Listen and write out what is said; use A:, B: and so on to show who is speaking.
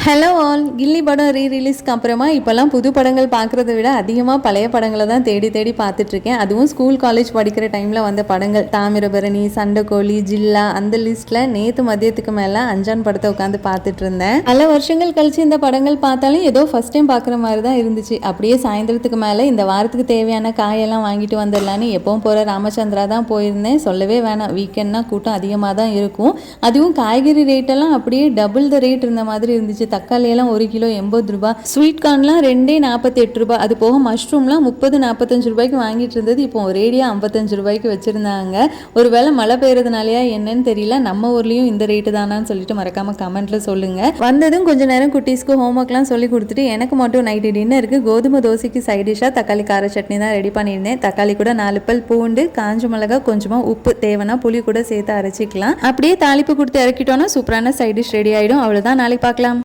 A: Hello all, கில்லி படம் ரீரிலீஸ்க்கு அப்புறமா இப்போல்லாம் புது படங்கள் பார்க்குறத விட அதிகமாக பழைய படங்களை தான் தேடி தேடி பார்த்துட்ருக்கேன். அதுவும் ஸ்கூல் காலேஜ் படிக்கிற டைமில் வந்த படங்கள் தாமிரபரணி, சண்டைக்கோழி, ஜில்லா, அந்த லிஸ்ட்டில் நேற்று மதியத்துக்கு மேலே அஞ்சான் படத்தை உட்காந்து பார்த்துட்டு இருந்தேன். பல வருஷங்கள் கழிச்சு இந்த படங்கள் பார்த்தாலும் ஏதோ ஃபஸ்ட் டைம் பார்க்குற மாதிரி தான் இருந்துச்சு. அப்படியே சாயந்தரத்துக்கு மேலே இந்த வாரத்துக்கு தேவையான காயெல்லாம் வாங்கிட்டு வந்துடலான்னு எப்பவும் போகிற ராமச்சந்திரா தான் போயிருந்தேன். சொல்லவே வேணாம், வீக்கெண்ட்னா கூட்டம் அதிகமாக தான் இருக்கும். அதுவும் காய்கறி ரேட்டெல்லாம் அப்படியே டபுள் த ரேட் இருந்த மாதிரி இருந்துச்சு. தக்காளி எல்லாம் 1 கிலோ 80 ரூபாய், ஸ்வீட் கார்ன்லாம் 2 48 ரூபாய், அது போக மஷ்ரூம்லாம் 30-45 ரூபாய்க்கு வாங்கிட்டு இருந்தது இப்போ ஒரேடியா 55 ரூபாய்க்கு வச்சிருந்தாங்க. ஒருவேளை மழை பெய்யறதுனாலயா என்னன்னு தெரியல. நம்ம ஊர்லயும் இந்த ரேட்டு தானான்னு சொல்லிட்டு மறக்காம கமெண்ட்ல சொல்லுங்க. வந்ததும் கொஞ்ச நேரம் குட்டீஸ்க்கு ஹோம்ஒர்க்லாம் சொல்லி கொடுத்துட்டு எனக்கு மட்டும் நைட்டு டின்னருக்கு கோதுமை தோசைக்கு சைட் டிஷ்ஷா தக்காளி கார சட்னி தான் ரெடி பண்ணியிருந்தேன். தக்காளி கூட 4 பல் பூண்டு, காஞ்ச மிளகா, கொஞ்சமா உப்பு, தேவைன்னா புளி கூட சேர்த்து அரைச்சிக்கலாம். அப்படியே தாளிப்பு கொடுத்து இறக்கிட்டோம்னா சூப்பரான சைட் டிஷ் ரெடி ஆயிடும். அவ்வளவுதான். நாளைக்கு பார்க்கலாம்.